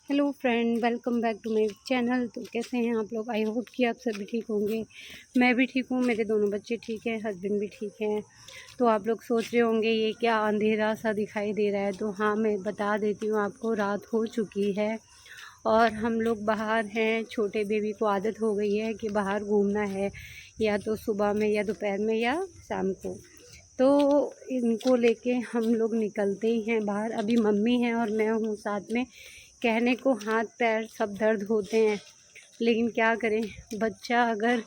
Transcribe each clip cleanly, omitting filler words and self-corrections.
Hello friend, welcome back to my channel. तो कैसे हैं आप लोग? आई होप कि आप सभी ठीक होंगे। मैं भी ठीक हूँ, मेरे दोनों बच्चे ठीक हैं, हस्बैंड भी ठीक हैं। तो आप लोग सोच रहे होंगे ये क्या अंधेरा सा दिखाई दे रहा है। तो हाँ, मैं बता देती हूँ आपको, रात हो चुकी है और हम लोग बाहर हैं। छोटे बेबी को आदत हो गई है कि बाहर घूमना है, या तो सुबह में या दोपहर में या शाम को। तो इनको लेके हम लोग निकलते ही हैं बाहर। अभी मम्मी हैं और मैं हूँ साथ में। कहने को हाथ पैर सब दर्द होते हैं, लेकिन क्या करें, बच्चा अगर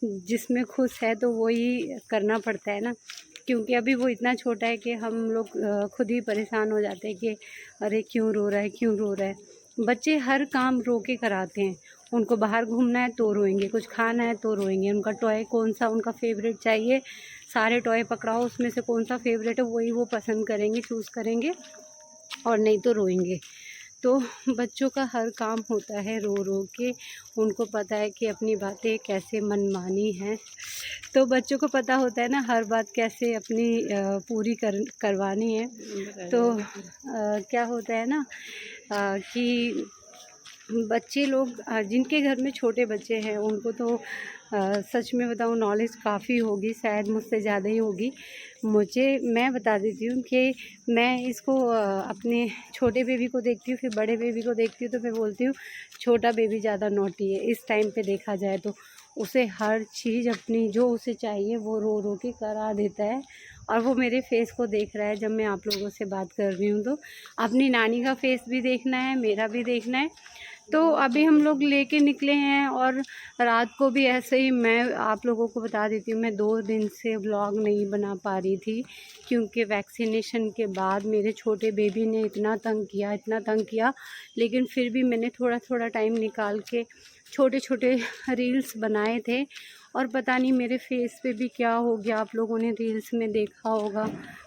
जिसमें खुश है तो वही करना पड़ता है ना। क्योंकि अभी वो इतना छोटा है कि हम लोग खुद ही परेशान हो जाते हैं कि अरे क्यों रो रहा है, क्यों रो रहा है। बच्चे हर काम रो के कराते हैं। उनको बाहर घूमना है तो रोएंगे, कुछ खाना है तो रोएंगे, उनका टॉय कौन सा उनका फेवरेट चाहिए, सारे टॉय पकड़ाओ, उसमें से कौन सा फेवरेट है वही वो पसंद करेंगे, चूज़ करेंगे, और नहीं तो रोएंगे। तो बच्चों का हर काम होता है रो रो के। उनको पता है कि अपनी बातें कैसे मनमानी हैं। तो बच्चों को पता होता है ना हर बात कैसे अपनी पूरी करवानी है। तो क्या होता है ना कि बच्चे लोग जिनके घर में छोटे बच्चे हैं उनको तो सच में बताऊँ नॉलेज काफ़ी होगी, शायद मुझसे ज़्यादा ही होगी। मैं बता देती हूँ कि मैं इसको अपने छोटे बेबी को देखती हूँ, फिर बड़े बेबी को देखती हूँ, तो मैं बोलती हूँ छोटा बेबी ज़्यादा नॉटी है इस टाइम पे देखा जाए तो। उसे हर चीज़ अपनी जो उसे चाहिए वो रो रो के करा देता है। और वो मेरे फेस को देख रहा है जब मैं आप लोगों से बात कर रही हूँ। तो अपनी नानी का फेस भी देखना है, मेरा भी देखना है। तो अभी हम लोग लेके निकले हैं और रात को भी ऐसे ही। मैं आप लोगों को बता देती हूँ, मैं 2 दिन से व्लॉग नहीं बना पा रही थी, क्योंकि वैक्सीनेशन के बाद मेरे छोटे बेबी ने इतना तंग किया, इतना तंग किया। लेकिन फिर भी मैंने थोड़ा थोड़ा टाइम निकाल के छोटे छोटे रील्स बनाए थे। और पता नहीं मेरे फेस पे भी क्या हो गया, आप लोगों ने रील्स में देखा होगा,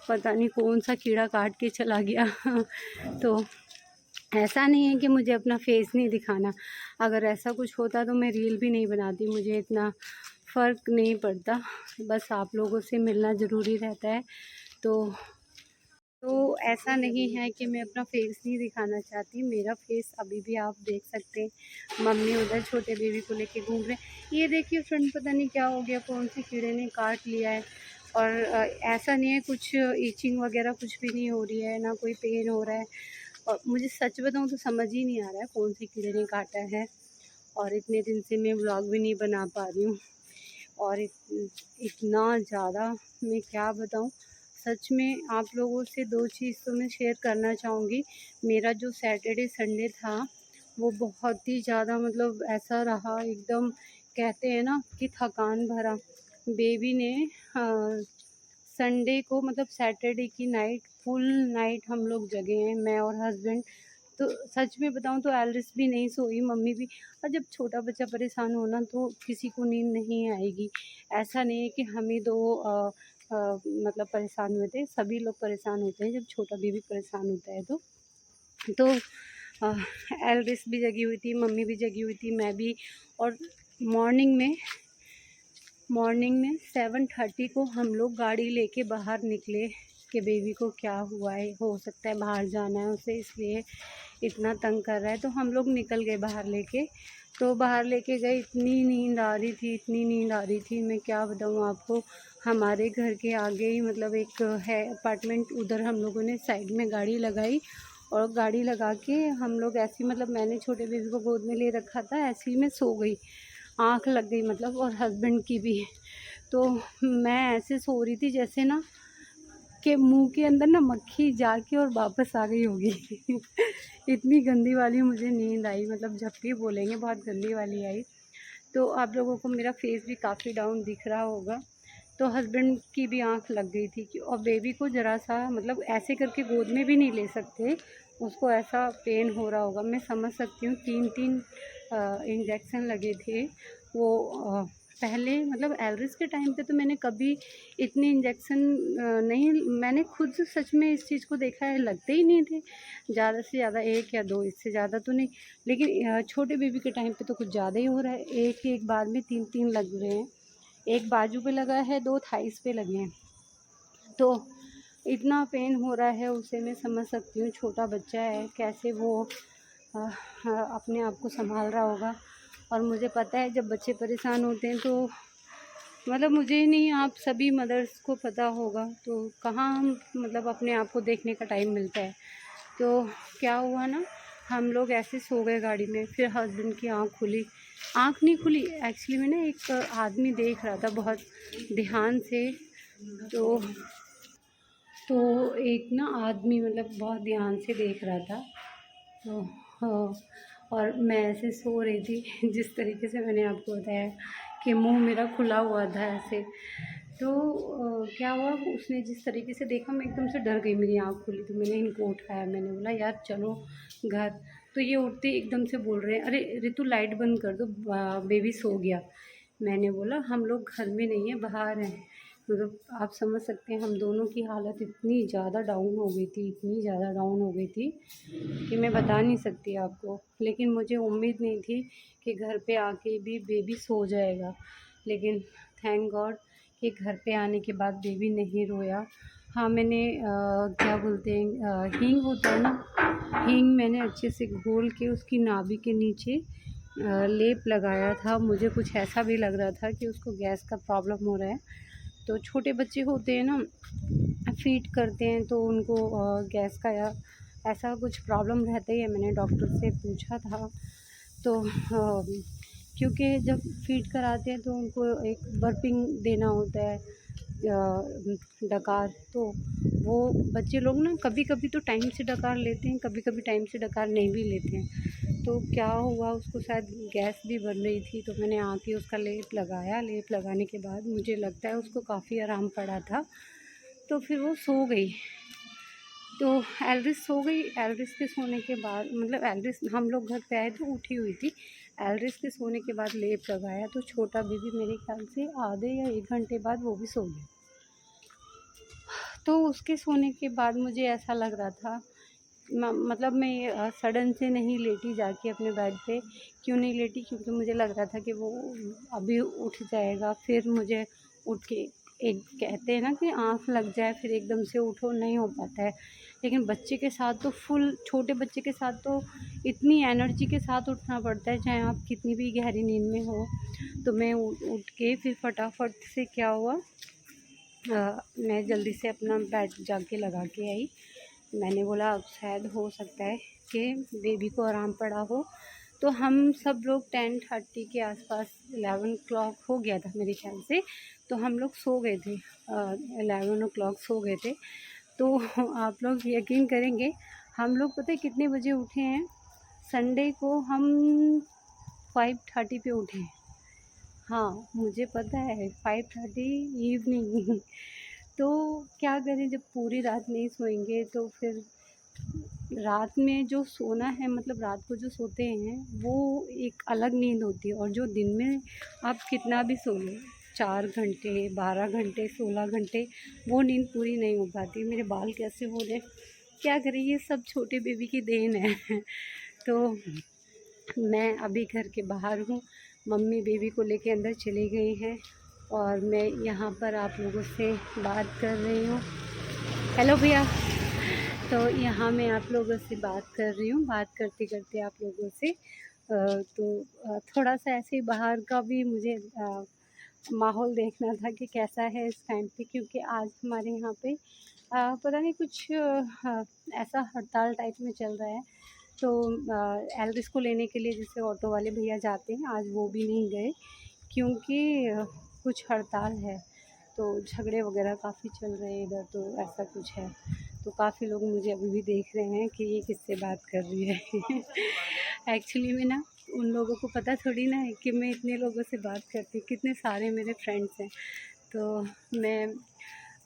पता नहीं कौन सा कीड़ा काट के चला गया। तो ऐसा नहीं है कि मुझे अपना फेस नहीं दिखाना। अगर ऐसा कुछ होता तो मैं रील भी नहीं बनाती, मुझे इतना फ़र्क नहीं पड़ता। बस आप लोगों से मिलना ज़रूरी रहता है। तो ऐसा नहीं है कि मैं अपना फेस नहीं दिखाना चाहती। मेरा फेस अभी भी आप देख सकते हैं। मम्मी उधर छोटे बेबी को लेके घूम रहे हैं। ये देखिए फ्रेंड, पता नहीं क्या हो गया, कौन से कीड़े ने काट लिया है। और ऐसा नहीं है, कुछ ईचिंग वगैरह कुछ भी नहीं हो रही है, ना कोई पेन हो रहा है। और मुझे सच बताऊँ तो समझ ही नहीं आ रहा है कौन से कीड़े ने काटा है। और इतने दिन से मैं व्लॉग भी नहीं बना पा रही हूँ। और इतना ज़्यादा मैं क्या बताऊँ। सच में आप लोगों से 2 चीज़ तो मैं शेयर करना चाहूँगी। मेरा जो सैटरडे संडे था वो बहुत ही ज़्यादा, मतलब ऐसा रहा एकदम, कहते हैं ना कि थकान भरा। बेबी ने संडे को, मतलब सैटरडे की नाइट, फुल नाइट हम लोग जगे हैं, मैं और हस्बैंड। तो सच में बताऊँ तो एल्रिस भी नहीं सोई, मम्मी भी। और जब छोटा बच्चा परेशान हो ना तो किसी को नींद नहीं आएगी। ऐसा नहीं है कि हम ही 2 मतलब परेशान हुए थे, सभी लोग परेशान होते हैं जब छोटा बेबी परेशान होता है तो। तो अ, एल्रिस भी जगी हुई थी, मम्मी भी जगी हुई थी, मैं भी। और मॉर्निंग में 7:30 को हम लोग गाड़ी लेके बाहर निकले कि बेबी को क्या हुआ है, हो सकता है बाहर जाना है उसे, इसलिए इतना तंग कर रहा है। तो हम लोग निकल गए बाहर लेके। तो बाहर लेके गए, इतनी नींद आ रही थी, इतनी नींद आ रही थी, मैं क्या बताऊँ आपको। हमारे घर के आगे ही मतलब एक है अपार्टमेंट, उधर हम लोगों ने साइड में गाड़ी लगाई। और गाड़ी लगा के हम लोग ऐसे ही, मतलब मैंने छोटे बेबी को गोद में ले रखा था, ऐसे ही मैं सो गई, आँख लग गई मतलब, और हस्बैंड की भी। तो मैं ऐसे सो रही थी जैसे ना कि मुंह के अंदर ना मक्खी जाके और वापस आ गई होगी। इतनी गंदी वाली मुझे नींद आई, मतलब झपकी बोलेंगे, बहुत गंदी वाली आई। तो आप लोगों को मेरा फेस भी काफ़ी डाउन दिख रहा होगा। तो हस्बैंड की भी आँख लग गई थी और बेबी को ज़रा सा, मतलब ऐसे करके गोद में भी नहीं ले सकते, उसको ऐसा पेन हो रहा होगा, मैं समझ सकती हूँ। 3-3 इंजेक्शन लगे थे वो। पहले मतलब एल्रिस के टाइम पे तो मैंने कभी इतने इंजेक्शन नहीं, मैंने खुद सच में इस चीज़ को देखा है, लगते ही नहीं थे। ज़्यादा से ज़्यादा 1 या 2, इससे ज़्यादा तो नहीं। लेकिन छोटे बेबी के टाइम पे तो कुछ ज़्यादा ही हो रहा है, एक-एक बार में 3-3 लग रहे हैं। एक बाजू पे लगा है, 2 थाइस पे लगे हैं। तो इतना पेन हो रहा है उसे, मैं समझ सकती हूँ, छोटा बच्चा है कैसे वो अपने आप को संभाल रहा होगा। और मुझे पता है जब बच्चे परेशान होते हैं तो मतलब मुझे ही नहीं, आप सभी मदर्स को पता होगा, तो कहाँ हम मतलब अपने आप को देखने का टाइम मिलता है। तो क्या हुआ ना, हम लोग ऐसे सो गए गाड़ी में, फिर हस्बैंड की आँख नहीं खुली एक्चुअली में ना, एक आदमी देख रहा था बहुत ध्यान से। तो एक ना आदमी मतलब बहुत ध्यान से देख रहा था। तो और मैं ऐसे सो रही थी जिस तरीके से मैंने आपको बताया कि मुंह मेरा खुला हुआ था ऐसे। तो क्या हुआ, उसने जिस तरीके से देखा मैं एकदम से डर गई, मेरी आँख खुली। तो मैंने इनको उठाया, मैंने बोला यार चलो घर। तो ये उठते एकदम से बोल रहे हैं, अरे ऋतु लाइट बंद कर दो, बेबी सो गया। मैंने बोला हम लोग घर में नहीं हैं, बाहर हैं। मतलब आप समझ सकते हैं हम दोनों की हालत इतनी ज़्यादा डाउन हो गई थी, इतनी ज़्यादा डाउन हो गई थी कि मैं बता नहीं सकती आपको। लेकिन मुझे उम्मीद नहीं थी कि घर पे आके भी बेबी सो जाएगा। लेकिन थैंक गॉड कि घर पे आने के बाद बेबी नहीं रोया। हाँ, मैंने क्या बोलते हैं हींग होता है ना, हींग मैंने अच्छे से घोल के उसकी नाभि के नीचे लेप लगाया था। मुझे कुछ ऐसा भी लग रहा था कि उसको गैस का प्रॉब्लम हो रहा है। तो छोटे बच्चे होते हैं ना, फीड करते हैं तो उनको गैस का या ऐसा कुछ प्रॉब्लम रहता ही है। मैंने डॉक्टर से पूछा था। तो क्योंकि जब फीड कराते हैं तो उनको एक बर्पिंग देना होता है, डकार। तो वो बच्चे लोग ना कभी कभी तो टाइम से डकार लेते हैं, कभी कभी टाइम से डकार नहीं भी लेते हैं। तो क्या हुआ, उसको शायद गैस भी बन रही थी। तो मैंने आके उसका लेप लगाया। लेप लगाने के बाद मुझे लगता है उसको काफ़ी आराम पड़ा था। तो फिर वो सो गई। तो एल्रिस सो गई। एल्रिस के सोने के बाद मतलब एल्रिस, हम लोग घर पे आए तो उठी हुई थी। एल्रिस के सोने के बाद लेप लगाया तो छोटा बेबी मेरे ख्याल से आधे या 1 घंटे बाद वो भी सो गया। तो उसके सोने के बाद मुझे ऐसा लग रहा था, मतलब मैं सडन से नहीं लेटी जाके अपने बेड पे। क्यों नहीं लेटी, क्योंकि मुझे लग रहा था कि वो अभी उठ जाएगा। फिर मुझे उठ के, एक कहते हैं ना कि आँख लग जाए फिर एकदम से उठो, नहीं हो पाता है। लेकिन बच्चे के साथ तो फुल, छोटे बच्चे के साथ तो इतनी एनर्जी के साथ उठना पड़ता है, चाहे आप कितनी भी गहरी नींद में हो। तो मैं उठ के फिर फटाफट से क्या हुआ, मैं जल्दी से अपना बेड जाके लगा के आई। मैंने बोला अब शायद हो सकता है कि बेबी को आराम पड़ा हो। तो हम सब लोग 10:30 के आसपास, 11 o'clock हो गया था मेरे ख्याल से, तो हम लोग सो गए थे। 11 o'clock सो गए थे। तो आप लोग यकीन करेंगे, हम लोग पता है कितने बजे उठे हैं? संडे को हम 5:30 पे उठे। हाँ, मुझे पता है 5:30 इवनिंग। तो क्या करें, जब पूरी रात नहीं सोएंगे तो फिर रात में जो सोना है, मतलब रात को जो सोते हैं वो एक अलग नींद होती है। और जो दिन में आप कितना भी सो लो, 4 घंटे, 12 घंटे, 16 घंटे, वो नींद पूरी नहीं हो पाती। मेरे बाल कैसे हो रहे, क्या करें, ये सब छोटे बेबी की देन है। तो मैं अभी घर के बाहर हूँ, मम्मी बेबी को लेके अंदर चली गई हैं और मैं यहाँ पर आप लोगों से बात कर रही हूँ। हेलो भैया। तो यहाँ मैं आप लोगों से बात कर रही हूँ, बात करते करते आप लोगों से थोड़ा सा ऐसे ही बाहर का भी मुझे माहौल देखना था कि कैसा है इस टाइम पे। क्योंकि आज हमारे यहाँ पे पता नहीं कुछ ऐसा हड़ताल टाइप में चल रहा है। तो एल्विस को लेने के लिए जैसे ऑटो वाले भैया जाते हैं, आज वो भी नहीं गए क्योंकि कुछ हड़ताल है। तो झगड़े वगैरह काफ़ी चल रहे हैं इधर, तो ऐसा कुछ है। तो काफ़ी लोग मुझे अभी भी देख रहे हैं कि ये किससे बात कर रही है। एक्चुअली में ना, उन लोगों को पता थोड़ी ना है कि मैं इतने लोगों से बात करती हूँ, कितने सारे मेरे फ्रेंड्स हैं। तो मैं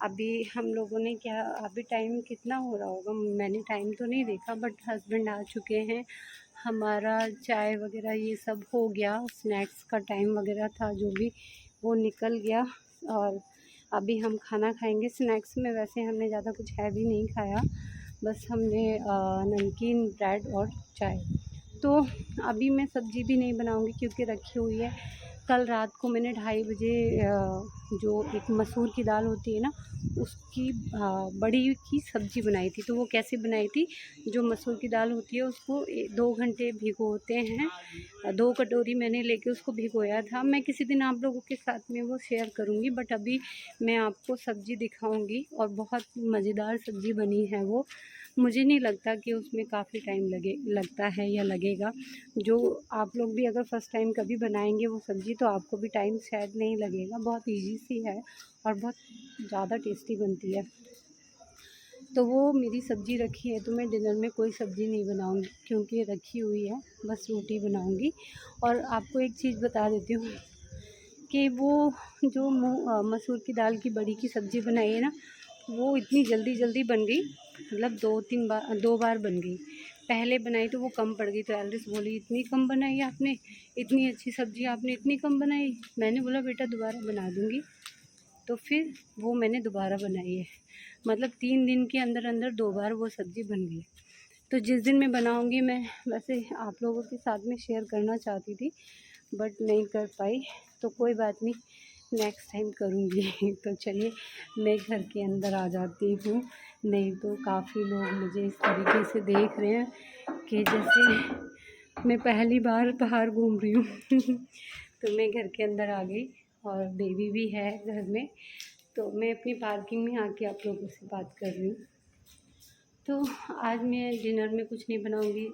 अभी, हम लोगों ने क्या, अभी टाइम कितना हो रहा होगा, मैंने टाइम तो नहीं देखा, बट हस्बैंड आ चुके हैं। हमारा चाय वगैरह ये सब हो गया, स्नैक्स का टाइम वगैरह था जो भी, वो निकल गया। और अभी हम खाना खाएंगे। स्नैक्स में वैसे हमने ज़्यादा कुछ हैवी नहीं खाया, बस हमने नमकीन, ब्रेड और चाय। तो अभी मैं सब्ज़ी भी नहीं बनाऊंगी क्योंकि रखी हुई है। कल रात को मैंने 2:30 बजे जो एक मसूर की दाल होती है ना, उसकी बड़ी की सब्ज़ी बनाई थी। तो वो कैसे बनाई थी, जो मसूर की दाल होती है उसको 2 घंटे भिगोते हैं। 2 कटोरी मैंने लेके उसको भिगोया था। मैं किसी दिन आप लोगों के साथ में वो शेयर करूँगी, बट अभी मैं आपको सब्ज़ी दिखाऊँगी और बहुत मज़ेदार सब्ज़ी बनी है वो। मुझे नहीं लगता कि उसमें काफ़ी टाइम लगता है या लगेगा। जो आप लोग भी अगर फ़र्स्ट टाइम कभी बनाएंगे वो सब्ज़ी, तो आपको भी टाइम शायद नहीं लगेगा। बहुत इजी सी है और बहुत ज़्यादा टेस्टी बनती है। तो वो मेरी सब्ज़ी रखी है, तो मैं डिनर में कोई सब्ज़ी नहीं बनाऊंगी क्योंकि रखी हुई है, बस रोटी बनाऊंगी। और आपको एक चीज़ बता देती हूँ कि वो जो मसूर की दाल की बड़ी की सब्ज़ी बनाई है ना, वो इतनी जल्दी बन गई। मतलब 2 बार बन गई। पहले बनाई तो वो कम पड़ गई, तो एल्डिस बोली इतनी कम बनाई आपने, इतनी अच्छी सब्ज़ी आपने इतनी कम बनाई। मैंने बोला बेटा दोबारा बना दूँगी। तो फिर वो मैंने दोबारा बनाई है। मतलब 3 दिन के अंदर अंदर 2 बार वो सब्ज़ी बन गई। तो जिस दिन मैं बनाऊँगी, मैं वैसे आप लोगों के साथ में शेयर करना चाहती थी, बट नहीं कर पाई। तो कोई बात नहीं, नेक्स्ट टाइम करूँगी। तो चलिए मैं घर के अंदर आ जाती हूँ, नहीं तो काफ़ी लोग मुझे इस तरीके से देख रहे हैं कि जैसे मैं पहली बार बाहर घूम रही हूँ। तो मैं घर के अंदर आ गई और बेबी भी है घर में, तो मैं अपनी पार्किंग में आके आप लोगों से बात कर रही हूँ। तो आज मैं डिनर में कुछ नहीं बनाऊँगी,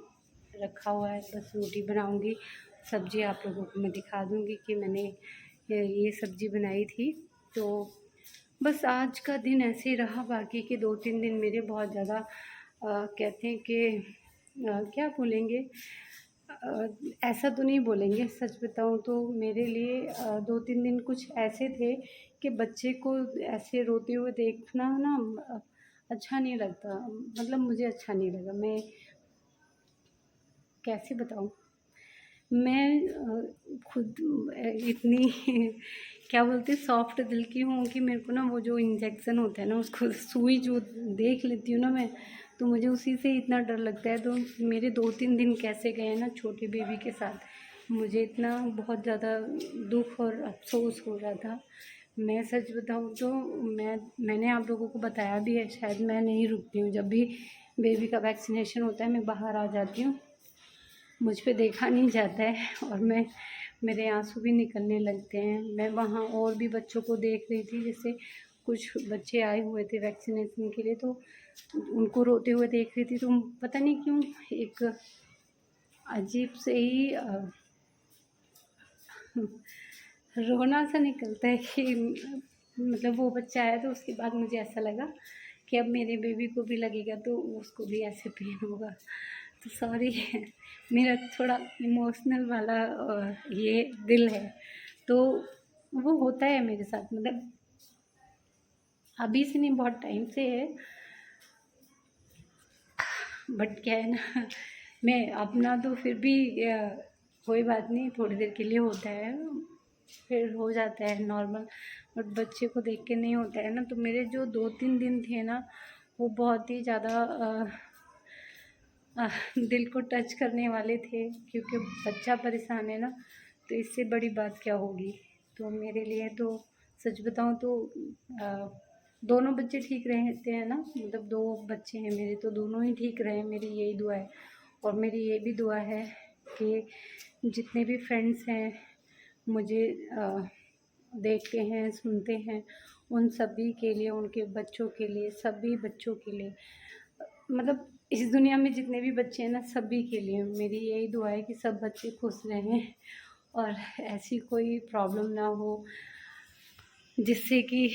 रखा हुआ है, बस रोटी बनाऊँगी। सब्ज़ी आप लोगों को मैं दिखा दूँगी कि मैंने ये सब्ज़ी बनाई थी। तो बस आज का दिन ऐसे ही रहा, बाकी के 2-3 दिन मेरे बहुत ज़्यादा कहते हैं कि क्या बोलेंगे, ऐसा तो नहीं बोलेंगे, सच बताऊँ तो मेरे लिए 2-3 दिन कुछ ऐसे थे कि बच्चे को ऐसे रोते हुए देखना ना अच्छा नहीं लगता। मतलब मुझे अच्छा नहीं लगा। मैं कैसे बताऊँ, मैं खुद इतनी क्या बोलते हैं सॉफ्ट दिल की हूँ कि मेरे को ना वो जो इंजेक्शन होता है ना, उसको सुई जो देख लेती हूँ ना मैं, तो मुझे उसी से इतना डर लगता है। तो मेरे 2-3 दिन कैसे गए ना छोटे बेबी के साथ, मुझे इतना बहुत ज़्यादा दुख और अफसोस हो रहा था। मैं सच बताऊँ तो मैंने आप लोगों को बताया भी है शायद, मैं नहीं रुकती हूँ। जब भी बेबी का वैक्सीनेशन होता है मैं बाहर आ जाती हूँ, मुझ पे देखा नहीं जाता है और मेरे आंसू भी निकलने लगते हैं। मैं वहाँ और भी बच्चों को देख रही थी, जैसे कुछ बच्चे आए हुए थे वैक्सीनेशन के लिए, तो उनको रोते हुए देख रही थी। तो पता नहीं क्यों एक अजीब से ही रोना सा निकलता है कि मतलब वो बच्चा आया तो उसके बाद मुझे ऐसा लगा कि अब मेरे बेबी को भी लगेगा तो उसको भी ऐसे पेन होगा। तो सॉरी, मेरा थोड़ा इमोशनल वाला ये दिल है, तो वो होता है मेरे साथ। मतलब अभी से नहीं, बहुत टाइम से है, बट क्या है ना, मैं अपना तो फिर भी कोई बात नहीं, थोड़ी देर के लिए होता है, फिर हो जाता है नॉर्मल। बट बच्चे को देख के नहीं होता है ना। तो मेरे जो 2-3 दिन थे ना, वो बहुत ही ज़्यादा दिल को टच करने वाले थे, क्योंकि बच्चा परेशान है ना, तो इससे बड़ी बात क्या होगी। तो मेरे लिए तो सच बताऊं तो दोनों बच्चे ठीक रहते हैं ना, मतलब 2 बच्चे हैं मेरे, तो दोनों ही ठीक रहे, मेरी यही दुआ है। और मेरी ये भी दुआ है कि जितने भी फ्रेंड्स हैं मुझे देखते हैं, सुनते हैं, उन सभी के लिए, उनके बच्चों के लिए, सभी बच्चों के लिए, मतलब इस दुनिया में जितने भी बच्चे हैं ना, सभी के लिए मेरी यही दुआ है कि सब बच्चे खुश रहें और ऐसी कोई प्रॉब्लम ना हो जिससे कि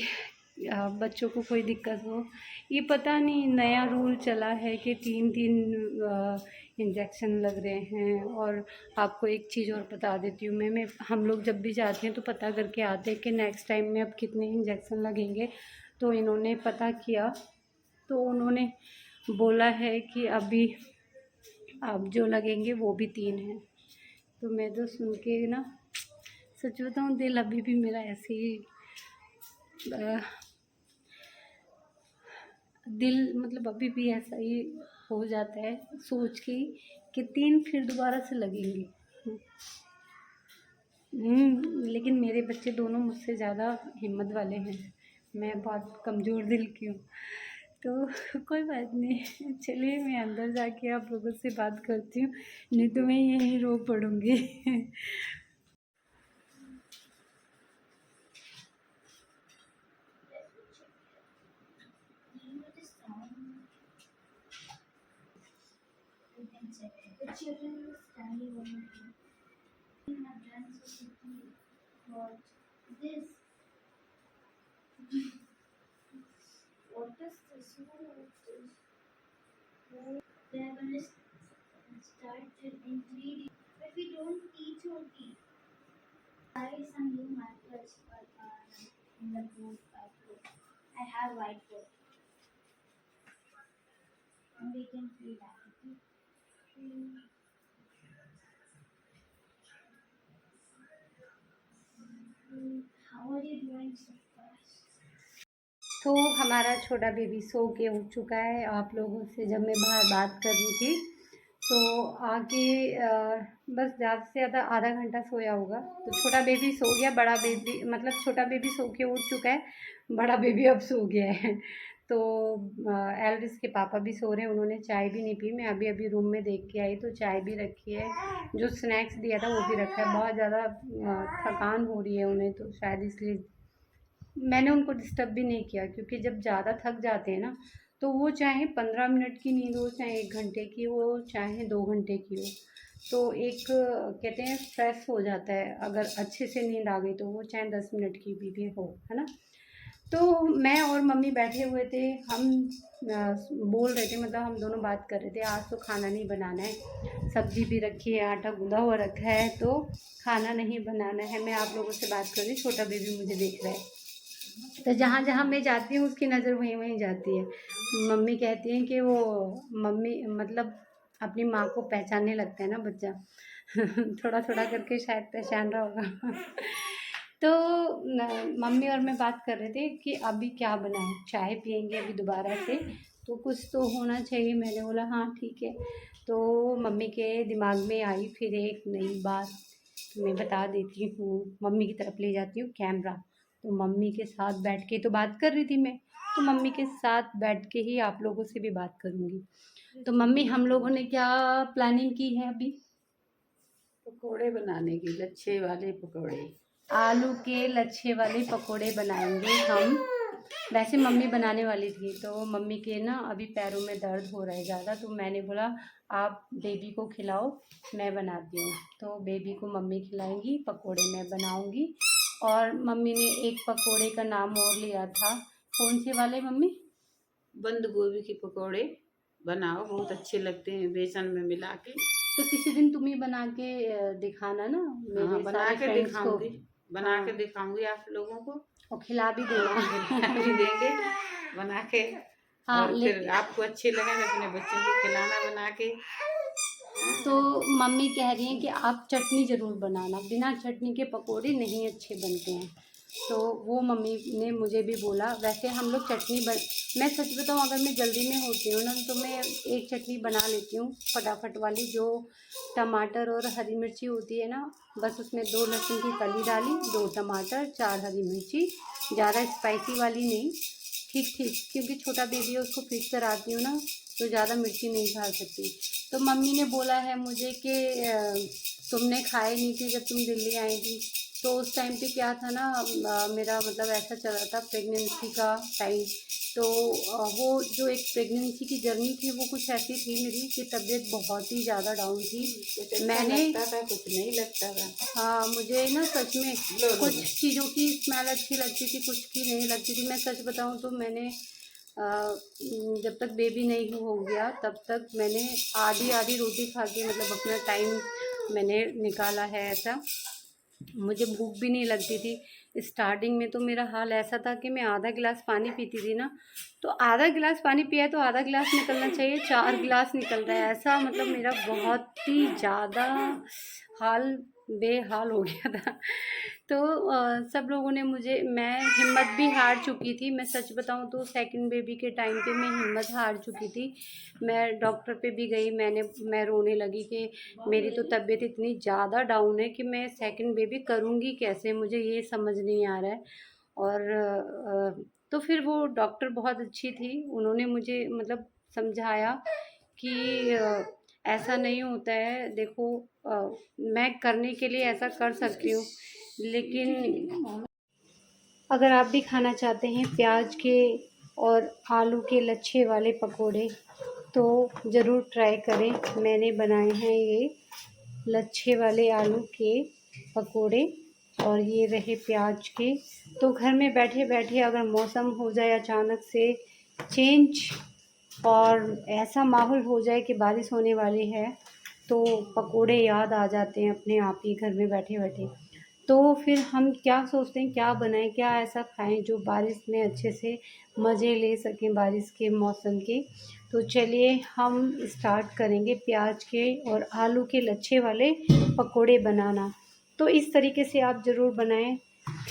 बच्चों को कोई दिक्कत हो। ये पता नहीं नया रूल चला है कि 3-3 इंजेक्शन लग रहे हैं। और आपको एक चीज़ और बता देती हूँ, मैं हम लोग जब भी जाते हैं तो पता करके आते हैं कि नेक्स्ट टाइम में अब कितने इंजेक्शन लगेंगे। तो इन्होंने पता किया, तो उन्होंने बोला है कि अभी अब जो लगेंगे वो भी 3 हैं। तो मैं तो सुन के ना, सच बताऊँ दिल अभी भी मेरा ऐसे ही दिल मतलब अभी भी ऐसा ही हो जाता है सोच के कि 3 फिर दोबारा से लगेंगे। लेकिन मेरे बच्चे दोनों मुझसे ज़्यादा हिम्मत वाले हैं, मैं बहुत कमज़ोर दिल की हूँ। तो कोई बात नहीं, चलिए मैं अंदर जाके आप लोगों से बात करती हूँ, नहीं तो मैं यहीं रो पड़ूँगी। The children were standing over him. He had done so quickly. What? This? What is this? What is this? They're gonna start in 3D. But we don't teach OT. Buy some new markers in the board whiteboard. I have whiteboard. And we can play that. Okay? How are you doing so fast? तो हमारा छोटा baby सो के उठ चुका है। आप लोगों से जब मैं बाहर बात कर रही थी तो आके बस ज़्यादा से ज़्यादा आधा घंटा सोया होगा। तो छोटा बेबी सो गया, बड़ा बेबी मतलब छोटा बेबी सो के उठ चुका है, बड़ा बेबी अब सो गया है। तो एल्विस के पापा भी सो रहे हैं, उन्होंने चाय भी नहीं पी। मैं अभी अभी रूम में देख के आई तो चाय भी रखी है, जो स्नैक्स दिया था वो भी रखा है। बहुत ज़्यादा थकान हो रही है उन्हें, तो शायद इसलिए मैंने उनको डिस्टर्ब भी नहीं किया, क्योंकि जब ज़्यादा थक जाते हैं ना तो वो चाहे 15 मिनट की नींद हो, चाहे 1 घंटे की हो, चाहे 2 घंटे की हो, तो एक कहते हैं फ्रेश हो जाता है। अगर अच्छे से नींद आ गई तो वो चाहे 10 मिनट की भी हो, है ना। तो मैं और मम्मी बैठे हुए थे, हम बोल रहे थे, मतलब हम दोनों बात कर रहे थे, आज तो खाना नहीं बनाना है, सब्जी भी रखी है, आटा गूंदा हुआ रखा है, तो खाना नहीं बनाना है। मैं आप लोगों से बात कर रही, छोटा बेबी मुझे देख रहा है। तो जहाँ जहाँ मैं जाती हूँ उसकी नज़र वहीं वहीं जाती है। मम्मी कहती हैं कि वो मम्मी मतलब अपनी माँ को पहचानने लगता है ना बच्चा। थोड़ा थोड़ा करके शायद पहचान रहा होगा। तो मम्मी और मैं बात कर रहे थे कि अभी क्या बनाएं, चाय पियेंगे अभी दोबारा से, तो कुछ तो होना चाहिए। मैंने बोला हाँ ठीक है। तो मम्मी के दिमाग में आई फिर एक नई बात, मैं बता देती हूँ। मम्मी की तरफ ले जाती हूँ कैमरा, तो मम्मी के साथ बैठ के तो बात कर रही थी मैं, तो मम्मी के साथ बैठ के ही आप लोगों से भी बात करूँगी। तो मम्मी हम लोगों ने क्या प्लानिंग की है अभी? पकोड़े बनाने की, लच्छे वाले पकोड़े। आलू के लच्छे वाले पकोड़े बनाएंगे हम। वैसे मम्मी बनाने वाली थी, तो मम्मी के ना अभी पैरों में दर्द हो रहा है ज़्यादा, तो मैंने बोला आप बेबी को खिलाओ, मैं बनाती हूँ। तो बेबी को मम्मी खिलाएंगी, पकोड़े मैं बनाऊँगी। और मम्मी ने एक पकोड़े का नाम और लिया था, कौन से वाले मम्मी? बंद गोभी के पकोड़े बनाओ, बहुत अच्छे लगते हैं बेसन में मिला के। तो किसी दिन तुम ही बना के दिखाना ना हाँ, मेरे बना सारे के फ्रेंड्स को, दिखाऊंगी, बना के हाँ, दिखाऊंगी आप लोगों को, और खिला भी देना। खिला भी देंगे बना के। हाँ और फिर लेकिन आपको अच्छे लगे तो अपने बच्चों को खिलाना बना के। तो मम्मी कह रही हैं कि आप चटनी ज़रूर बनाना, बिना चटनी के पकोड़े नहीं अच्छे बनते हैं। तो वो मम्मी ने मुझे भी बोला। वैसे हम लोग चटनी मैं सच बताऊँ, अगर मैं जल्दी में होती हूँ ना तो मैं एक चटनी बना लेती हूँ फटाफट वाली, जो टमाटर और हरी मिर्ची होती है ना, बस उसमें 2 लहसुन की कली डाली, 2 टमाटर, 4 हरी मिर्ची, ज़्यादा स्पाइसी वाली नहीं, ठीक ठीक, क्योंकि छोटा बेबी है उसको फीड कराती हूँ ना, तो ज़्यादा मिर्ची नहीं खा सकती। तो मम्मी ने बोला है मुझे कि तुमने खाए नहीं थे जब तुम दिल्ली आई थी। तो उस टाइम पे क्या था ना, मेरा मतलब ऐसा चल रहा था प्रेगनेंसी का टाइम। तो वो जो एक प्रेगनेंसी की जर्नी थी वो कुछ ऐसी थी मेरी कि तबीयत बहुत ही ज़्यादा डाउन थी। कुछ मैंने लगता था, कुछ नहीं लगता था। हाँ, मुझे ना सच में कुछ चीज़ों की स्मेल अच्छी लगती थी, कुछ की नहीं लगती थी। मैं सच बताऊँ तो मैंने जब तक बेबी नहीं हो गया तब तक मैंने आधी आधी रोटी खा के मतलब अपना टाइम मैंने निकाला है ऐसा। मुझे भूख भी नहीं लगती थी। स्टार्टिंग में तो मेरा हाल ऐसा था कि मैं आधा गिलास पानी पीती थी ना, तो आधा गिलास पानी पिया तो आधा गिलास निकलना चाहिए, 4 गिलास निकल रहा है, ऐसा मतलब मेरा बहुत ही ज़्यादा हाल बेहाल हो गया था। तो सब लोगों ने मैं हिम्मत भी हार चुकी थी। मैं सच बताऊं तो सेकंड बेबी के टाइम पे मैं हिम्मत हार चुकी थी। मैं डॉक्टर पे भी गई, मैं रोने लगी कि मेरी तो तबीयत इतनी ज़्यादा डाउन है कि मैं सेकंड बेबी करूँगी कैसे, मुझे ये समझ नहीं आ रहा है। और तो फिर वो डॉक्टर बहुत अच्छी थी, उन्होंने मुझे मतलब समझाया कि ऐसा नहीं होता है, देखो मैं करने के लिए ऐसा कर सकती हूँ, लेकिन अगर आप भी खाना चाहते हैं प्याज के और आलू के लच्छे वाले पकोड़े तो ज़रूर ट्राई करें। मैंने बनाए हैं ये लच्छे वाले आलू के पकोड़े और ये रहे प्याज के। तो घर में बैठे बैठे अगर मौसम हो जाए अचानक से चेंज और ऐसा माहौल हो जाए कि बारिश होने वाली है तो पकोड़े याद आ जाते हैं अपने आप ही घर में बैठे बैठे। तो फिर हम क्या सोचते हैं क्या बनाएं, क्या ऐसा खाएं जो बारिश में अच्छे से मज़े ले सकें बारिश के मौसम के। तो चलिए हम स्टार्ट करेंगे प्याज के और आलू के लच्छे वाले पकोड़े बनाना। तो इस तरीके से आप ज़रूर बनाएं,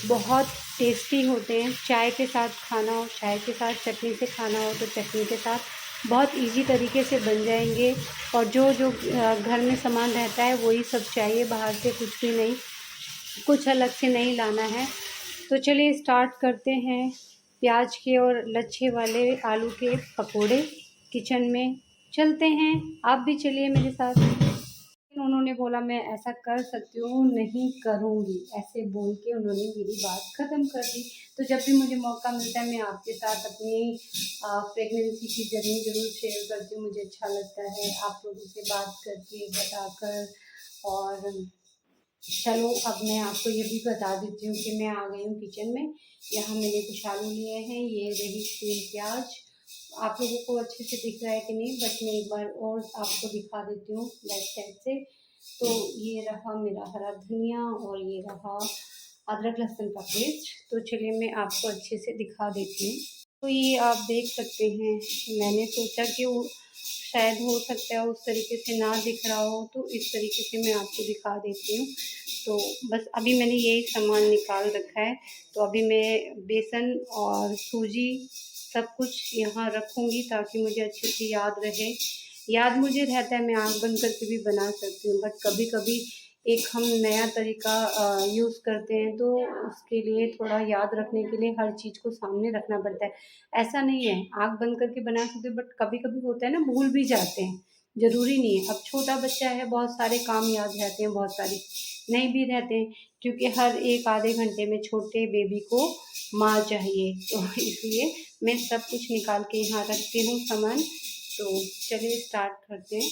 बहुत टेस्टी होते हैं। चाय के साथ खाना हो, चाय के साथ चटनी से खाना हो तो चटनी के साथ बहुत इजी तरीके से बन जाएंगे। और जो घर में सामान रहता है वही सब चाहिए, बाहर से कुछ भी नहीं, कुछ अलग से नहीं लाना है। तो चलिए स्टार्ट करते हैं प्याज के और लच्छे वाले आलू के पकोड़े। किचन में चलते हैं, आप भी चलिए मेरे साथ। उन्होंने बोला मैं ऐसा कर सकती हूँ, नहीं करूँगी, ऐसे बोल के उन्होंने मेरी बात ख़त्म कर दी। तो जब भी मुझे मौका मिलता है मैं आपके साथ अपनी प्रेगनेंसी की जर्नी ज़रूर शेयर करती हूँ। मुझे अच्छा लगता है आप लोगों से बात करके, बताकर। और चलो अब मैं आपको ये भी बता देती हूँ कि मैं आ गई हूँ किचन में। यहाँ मैंने कुछ आलू लिए हैं, ये रही 3 प्याज। आप लोगों को अच्छे से दिख रहा है कि नहीं, बट मैं एक बार और आपको दिखा देती हूँ बैक साइड से। तो ये रहा मेरा हरा धनिया और ये रहा अदरक लहसुन का पेस्ट। तो चलिए मैं आपको अच्छे से दिखा देती हूँ। तो ये आप देख सकते हैं, मैंने सोचा कि वो शायद हो सकता है उस तरीके से ना दिख रहा हो, तो इस तरीके से मैं आपको दिखा देती हूँ। तो बस अभी मैंने यही सामान निकाल रखा है। तो अभी मैं बेसन और सूजी सब कुछ यहाँ रखूँगी ताकि मुझे अच्छे से याद रहे। याद मुझे रहता है, मैं आँख बंद करके भी बना सकती हूँ, बट कभी कभी एक हम नया तरीका यूज़ करते हैं तो उसके लिए थोड़ा याद रखने के लिए हर चीज़ को सामने रखना पड़ता है। ऐसा नहीं है आँख बंद करके बना सकते, बट कभी कभी होता है ना, भूल भी जाते हैं, ज़रूरी नहीं है। अब छोटा बच्चा है, बहुत सारे काम याद रहते हैं, बहुत सारे नहीं भी रहते हैं, क्योंकि हर एक आधे घंटे में छोटे बेबी को माँ चाहिए। तो इसलिए मैं सब कुछ निकाल के यहाँ रखती हूँ सामान। तो चलिए स्टार्ट करते हैं।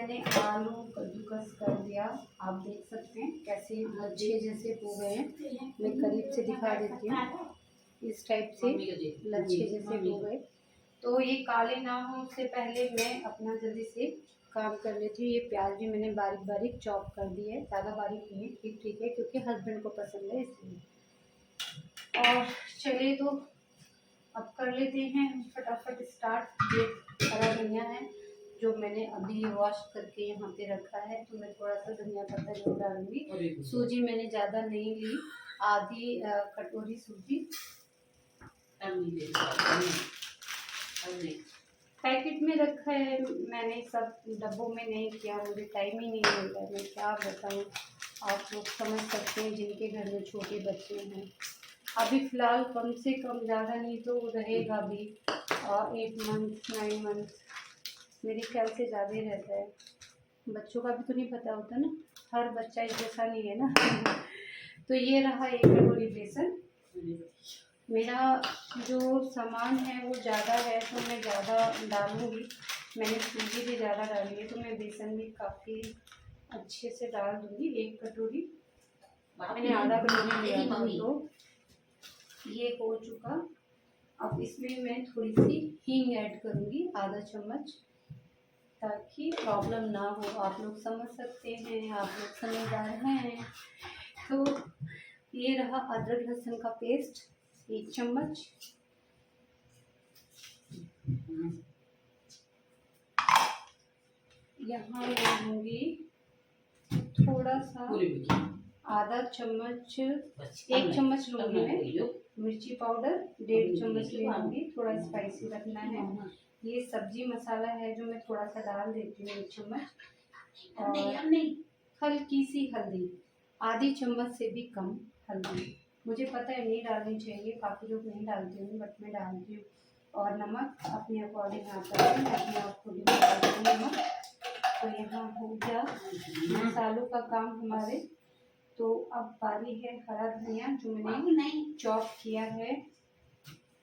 मैंने आलू कद्दूकस कर दिया। आप देख सकते हैं कैसे लच्छे जैसे हो गए हैं। मैं करीब से दिखा देती हूँ। इस टाइप से लच्छे जैसे हो गए। तो ये काले ना हो उससे पहले मैं अपना जल्दी से काम कर लेती हूँ। ये प्याज भी मैंने बारीक बारीक चॉप कर दी है, ज़्यादा बारीक नहीं है, ठीक ठीक है, क्योंकि हस्बैंड को पसंद है इसलिए। और चलिए तो अब कर लेते हैं फटाफट स्टार्ट। ये हरा धनिया है जो मैंने अभी वॉश करके यहाँ पे रखा है, तो मैं थोड़ा सा धनिया पत्ता जरूर डालूंगी। सूजी मैंने ज़्यादा नहीं ली, आधी कटोरी सूजी। पैकेट में रखा है मैंने, सब डब्बों में नहीं किया, मुझे टाइम ही नहीं मिल रहा है। मैं क्या बताऊँ, आप लोग समझ सकते हैं जिनके घर में छोटे बच्चे हैं। अभी फ़िलहाल कम से कम, ज़्यादा नहीं तो रहेगा भी 8 मंथ 9 मंथ, मेरे ख्याल से ज़्यादा ही रहता है। बच्चों का भी तो नहीं पता होता ना, हर बच्चा एक जैसा नहीं है ना। तो ये रहा 1 कटोरी बेसन। मेरा जो सामान है वो ज़्यादा है तो मैं ज़्यादा डालूँगी। मैंने सूजी भी ज़्यादा डाली है तो मैं बेसन भी काफ़ी अच्छे से डाल दूँगी। 1 कटोरी मैंने आधा कटोरी लिया था, तो ये हो चुका। अब इसमें मैं थोड़ी सी हींग ऐड करूँगी, आधा चम्मच, ताकि प्रॉब्लम ना हो। आप लोग समझ सकते हैं, आप लोग समझदार हैं। तो ये रहा अदरक लहसुन का पेस्ट 1 चम्मच। यहाँ मैं लूँगी थोड़ा सा, आधा चम्मच, 1 चम्मच लूँगी मैं मिर्ची पाउडर, 1.5 चम्मच ले लूँगी। थोड़ा स्पाइसी रखना है। ये सब्जी मसाला है जो मैं थोड़ा सा डाल देती हूँ 1 चम्मच। और हल्की सी हल्दी, आधी चम्मच से भी कम हल्दी। मुझे पता है नहीं डालनी चाहिए, काफ़ी लोग नहीं डालते हैं, बट मैं डालती हूँ। और नमक अपने अकॉर्डिंग आता है, अपने अकॉर्डिंग डालती हूँ नमक। तो यहाँ हो गया मसालों का काम हमारे। तो अब बारी है हरा धनिया जो मैंने चॉप किया है।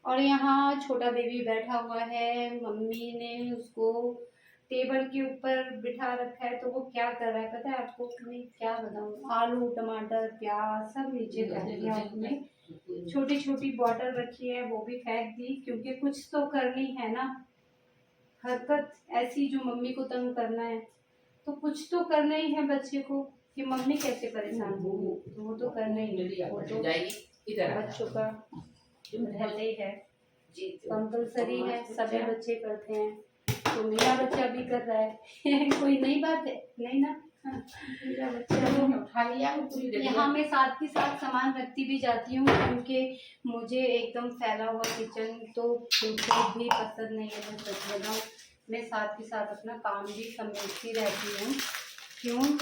और यहाँ छोटा बेबी बैठा हुआ है, मम्मी ने उसको टेबल के ऊपर बिठा रखा है। तो वो क्या कर रहा है पता है आपको? मैं क्या बताऊँ, आलू टमाटर प्याज सब नीचे फेंक दिया उसने। छोटी छोटी बॉटल रखी है वो भी फेंक दी, क्योंकि कुछ तो करनी है ना। हरकत ऐसी जो मम्मी को तंग करना है, तो कुछ तो करना ही है बच्चे को, कि मम्मी कैसे परेशान हो, तो वो तो करना ही है। वो तो बच्चों का भले है, कंपल्सरी है, सभी बच्चे करते हैं। तो मेरा बच्चा भी कर रहा है। कोई नई बात है नहीं ना। मेरा बच्चा उठा लिया। यहाँ मैं साथ ही साथ सामान रखती भी जाती हूँ, क्योंकि मुझे एकदम फैला हुआ किचन तो बिल्कुल भी पसंद नहीं है। मैं सच बताऊँ, मैं साथ ही साथ अपना काम भी समेटती रहती हूँ। क्यों?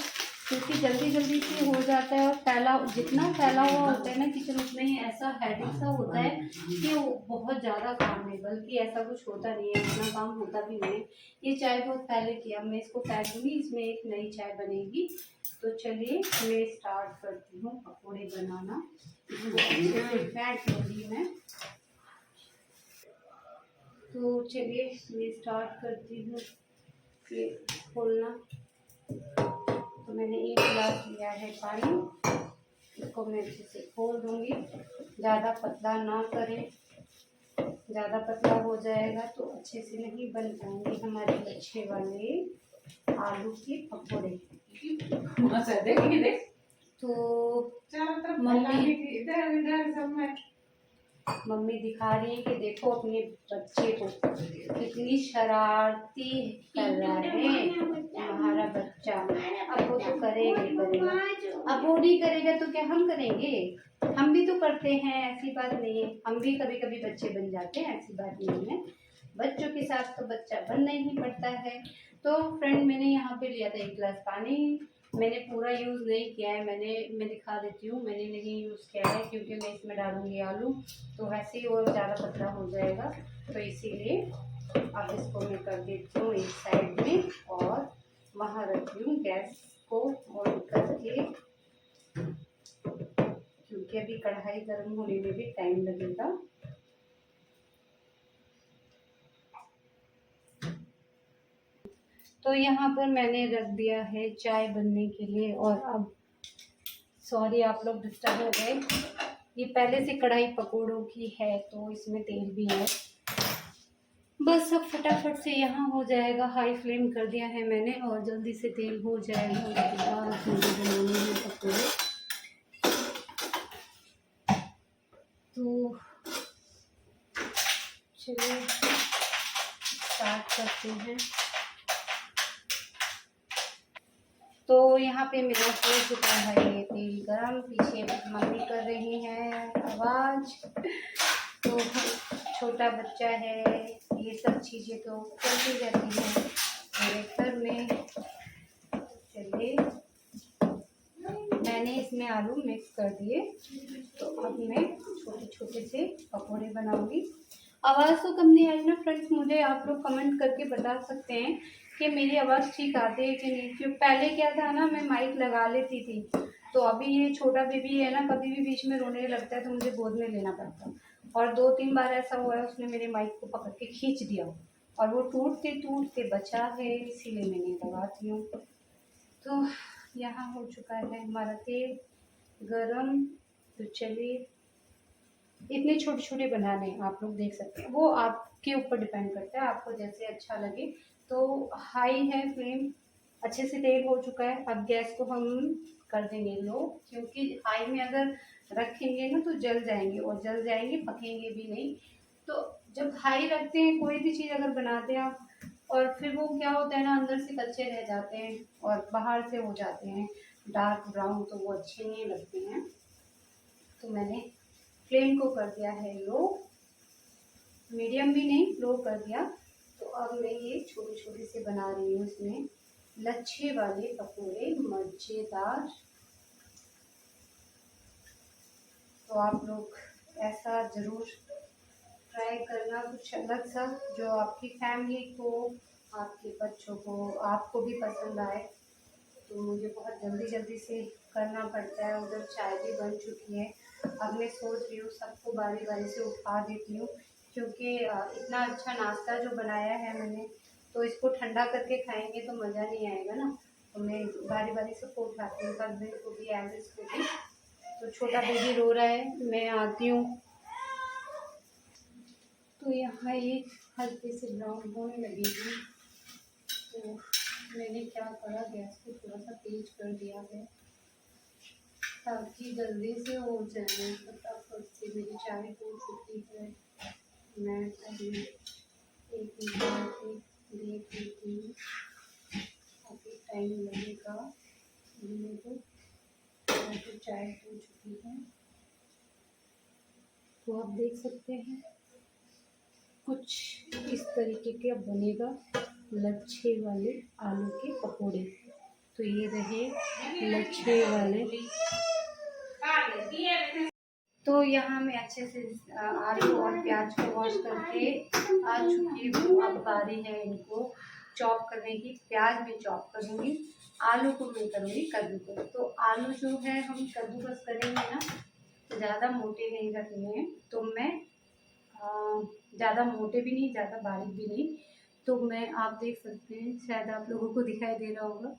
क्योंकि जल्दी जल्दी से हो जाता है, और जितना फैला हुआ होता है ना किचन, उतना ही ऐसा हेडेक सा होता है कि वो बहुत ज़्यादा काम है। बल्कि ऐसा कुछ होता नहीं है, इतना काम होता भी नहीं है। ये चाय बहुत पहले किया, मैं इसको फेंक दूँगी, इसमें एक नई चाय बनेगी। तो चलिए मैं स्टार्ट करती हूँ पकौड़े बनाना। इसको अच्छे से फेंट लूँगी मैं। तो चलिए मैं स्टार्ट करती हूँ ये खोलना। तो मैंने 1 गिलास लिया है पानी, इसको मैं अच्छे से खोल दूँगी। ज़्यादा पतला ना करें, ज़्यादा पतला हो जाएगा तो अच्छे से नहीं बन पाएंगे हमारे अच्छे वाले आलू के पकौड़े। तो मम्मी दिखा रही है कि देखो अपने बच्चे को कितनी शरारती कर रहा है हमारा बच्चा। अब वो तो करेगा, अब वो नहीं करेगा तो क्या हम करेंगे? हम भी तो करते हैं, ऐसी बात नहीं है। हम भी कभी कभी बच्चे बन जाते हैं, ऐसी बात नहीं है। बच्चों के साथ तो बच्चा बनना ही पड़ता है। तो फ्रेंड मैंने यहाँ पे लिया था 1 गिलास पानी। मैंने पूरा यूज़ नहीं किया है, मैं दिखा देती हूँ। मैंने नहीं यूज़ किया है क्योंकि मैं इसमें डालूँगी आलू, तो वैसे ही और ज़्यादा पतला हो जाएगा। तो इसीलिए अब इसको मैं कर देती हूँ एक साइड में, और वहाँ रखती हूँ गैस को ऑन करके, क्योंकि अभी कढ़ाई गर्म होने में भी टाइम लगेगा। तो यहाँ पर मैंने रख दिया है चाय बनने के लिए। और अब सॉरी आप लोग डिस्टर्ब हो गए, ये पहले से कढ़ाई पकौड़ों की है तो इसमें तेल भी है। बस अब फटाफट से यहाँ हो जाएगा, हाई फ्लेम कर दिया है मैंने और जल्दी से तेल हो जाएगा। उसके बाद मुझे बनाने हैं पकौड़े। तो चलिए स्टार्ट करते हैं। तो यहाँ पे मेरा हो चुका है ये तेल गरम, पीछे मम्मी कर रही हैं आवाज़। तो छोटा बच्चा है, ये सब चीज़ें तो चलती रहती हैं मेरे घर में। चलिए मैंने इसमें आलू मिक्स कर दिए, तो अब मैं छोटे छोटे से पकोड़े बनाऊंगी। आवाज़ तो कम नहीं आई ना फ्रेंड्स? मुझे आप लोग कमेंट करके बता सकते हैं कि मेरी आवाज़ ठीक आती है कि नहीं। क्योंकि पहले क्या था ना, मैं माइक लगा लेती थी, तो अभी ये छोटा बेबी है ना, कभी भी बीच में रोने लगता है तो मुझे गोद में लेना पड़ता है। और 2-3 बार ऐसा हुआ है उसने मेरे माइक को पकड़ के खींच दिया और वो टूटते टूटते बचा है, इसीलिए मैंने लगाती हूँ। तो यहाँ हो चुका है हमारा तेल गरम। तो चलिए, इतने छोटे छोटे बनाने हैं, आप लोग देख सकते हैं, वो आपके ऊपर डिपेंड करता है, आपको जैसे अच्छा लगे। तो हाई है फ्लेम, अच्छे से तेल हो चुका है। अब गैस को हम कर देंगे लो, क्योंकि हाई में अगर रखेंगे ना तो जल जाएंगे, और जल जाएंगे पकेंगे भी नहीं। तो जब हाई रखते हैं कोई भी चीज़ अगर बनाते हैं आप, और फिर वो क्या होता है ना, अंदर से कच्चे रह जाते हैं और बाहर से हो जाते हैं डार्क ब्राउन, तो वो अच्छे नहीं लगते हैं। तो मैंने फ्लेम को कर दिया है लो, मीडियम भी नहीं, लो कर दिया। तो अब मैं ये छोटे छोटे से बना रही हूँ इसमें लच्छे वाले पकोड़े, मज़ेदार। तो आप लोग ऐसा ज़रूर ट्राई करना, कुछ अलग सा जो आपकी फैमिली को, आपके बच्चों को, आपको भी पसंद आए। तो मुझे बहुत जल्दी जल्दी से करना पड़ता है। उधर चाय भी बन चुकी है, अब मैं सोच रही हूँ सबको बारी बारी से उठा देती हूँ, क्योंकि इतना अच्छा नाश्ता जो बनाया है मैंने, तो इसको ठंडा करके खाएंगे तो मज़ा नहीं आएगा ना। तो मैं बारी बारी सबको उठाती हूँ, हस्बैंड को भी, एलिस को भी। तो छोटा बेबी रो रहा है, मैं आती हूँ। तो यहाँ ये हल्के से ब्राउन होने लगेगी। तो मैंने क्या करा, गैस को थोड़ा सा तेज कर दिया है ताकि जल्दी से हो जाए। फटाफट से मेरी चाय हो चुकी है, मैं अभी एक मिनट देख लेती हूँ, काफ़ी टाइम लगेगा मेरे को। तो चाय हो चुकी है, तो आप देख सकते हैं कुछ इस तरीके के अब बनेगा लच्छे वाले आलू के पकोड़े। तो ये रहे लच्छे वाले। तो यहाँ मैं अच्छे से आलू और प्याज को वॉश करके आ चुकी हूँ। अब बारी है इनको चॉप करने की। प्याज भी चॉप करूँगी, आलू को मैं करूँगी कद्दूकस। तो आलू जो है हम कद्दूकस करेंगे ना, तो ज़्यादा मोटे नहीं रखने हैं। तो मैं ज़्यादा मोटे भी नहीं, ज़्यादा बारीक भी नहीं। तो मैं, आप देख सकते हैं, शायद आप लोगों को दिखाई दे रहा होगा,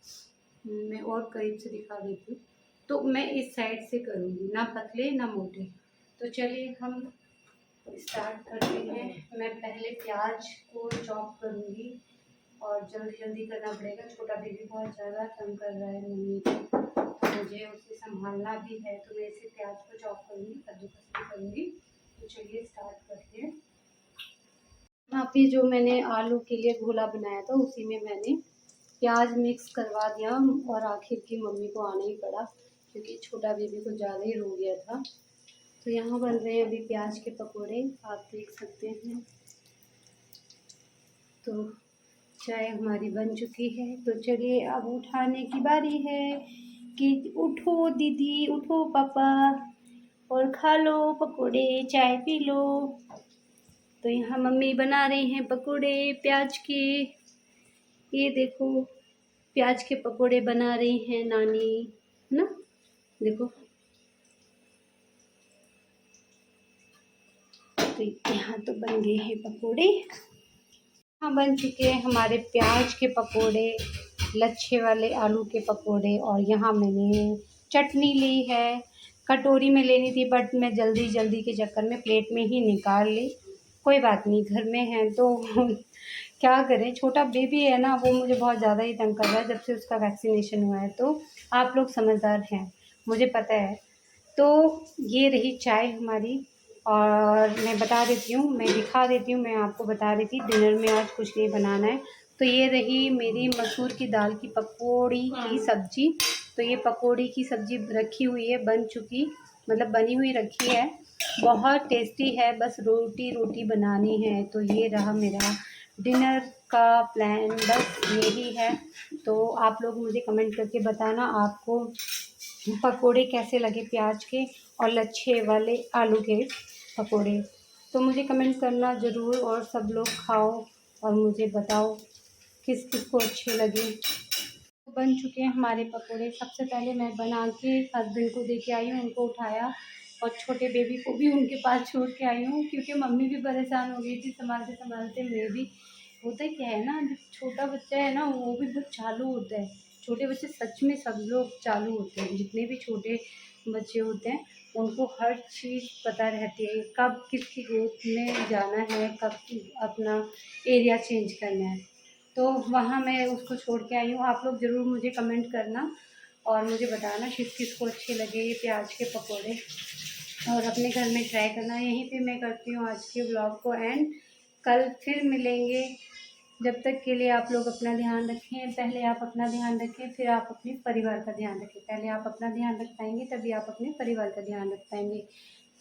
मैं और करीब से दिखा देती हूँ। तो मैं इस साइड से करूँगी, ना पतले ना मोटे। तो चलिए हम स्टार्ट करते हैं। मैं पहले प्याज को चॉप करूँगी और जल्दी जल्दी करना पड़ेगा। छोटा बेबी बहुत ज़्यादा तंग कर रहा है मम्मी को, तो मुझे उसे संभालना भी है। तो मैं इसे प्याज को चॉप करूँगी, कद्दूकस भी करूँगी। तो चलिए स्टार्ट करते हैं। यहाँ पे जो मैंने आलू के लिए घोला बनाया था, उसी में मैंने प्याज मिक्स करवा दिया, और आखिर की मम्मी को आना ही पड़ा क्योंकि छोटा बेबी को ज़्यादा ही रो गया था। तो यहाँ बन रहे हैं अभी प्याज के पकोड़े, आप देख सकते हैं। तो चाय हमारी बन चुकी है, तो चलिए अब उठाने की बारी है कि उठो दीदी, उठो पापा, और खा लो पकोड़े, चाय पी लो। तो यहाँ मम्मी बना रही हैं पकोड़े प्याज के, ये देखो प्याज के पकोड़े बना रही हैं नानी, है ना, देखो। तो यहाँ तो बन गए हैं पकोड़े। हाँ, बन चुके हैं हमारे प्याज के पकोड़े, लच्छे वाले आलू के पकोड़े। और यहाँ मैंने चटनी ली है, कटोरी में लेनी थी बट मैं जल्दी के चक्कर में प्लेट में ही निकाल ली। कोई बात नहीं, घर में हैं तो क्या करें, छोटा बेबी है ना, वो मुझे बहुत ज़्यादा ही तंग कर रहा है जब से उसका वैक्सीनेशन हुआ है। तो आप लोग समझदार हैं, मुझे पता है। तो ये रही चाय हमारी, और मैं बता देती हूँ, मैं दिखा देती हूँ, मैं आपको बता रही थी डिनर में आज कुछ नहीं बनाना है। तो ये रही मेरी मसूर की दाल की पकौड़ी की सब्ज़ी। तो ये पकौड़ी की सब्ज़ी रखी हुई है, बन चुकी, मतलब बनी हुई रखी है, बहुत टेस्टी है, बस रोटी बनानी है। तो ये रहा मेरा डिनर का प्लान, बस यही है। तो आप लोग मुझे कमेंट करके बताना आपको पकोड़े कैसे लगे प्याज के और लच्छे वाले आलू के पकोड़े। तो मुझे कमेंट करना ज़रूर, और सब लोग खाओ और मुझे बताओ किस किस को अच्छे लगे। बन चुके हैं हमारे पकोड़े। सबसे पहले मैं बना के हस्बैंड को दे के आई हूँ, उनको उठाया, और छोटे बेबी को भी उनके पास छोड़ के आई हूँ, क्योंकि मम्मी भी परेशान हो गई थी संभालते संभालते। मैं भी, होता क्या है ना, जो छोटा बच्चा है ना वो भी बहुत चालू होता है। छोटे बच्चे सच में सब लोग चालू होते हैं, जितने भी छोटे बच्चे होते हैं उनको हर चीज़ पता रहती है, कब किसकी गोद में जाना है, कब अपना एरिया चेंज करना है। तो वहाँ मैं उसको छोड़ के आई हूँ। आप लोग ज़रूर मुझे कमेंट करना और मुझे बताना किस किस को अच्छे लगे ये प्याज के पकोड़े, और अपने घर में ट्राई करना। यहीं पे मैं करती हूँ आज के ब्लॉग को एंड। कल फिर मिलेंगे, जब तक के लिए आप लोग अपना ध्यान रखें। पहले आप अपना ध्यान रखें, फिर आप अपने परिवार का ध्यान रखें। पहले आप अपना ध्यान रख पाएंगे तभी आप अपने परिवार का ध्यान रख पाएंगे।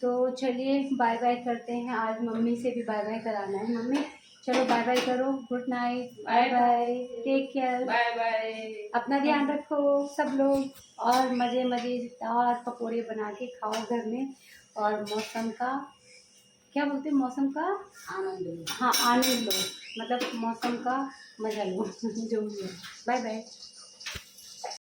तो चलिए बाय बाय करते हैं। आज मम्मी से भी बाय बाय कराना है। मम्मी चलो बाय बाय करो, good night, bye bye, take care, bye bye. अपना ध्यान रखो सब लोग, और मज़ेदार पकोड़े बना के खाओ घर में। और मौसम का क्या बोलते हैं, मौसम का आनंद लो। हाँ आनंद लो, मतलब मौसम का मज़ा लो जो भी है। Bye bye.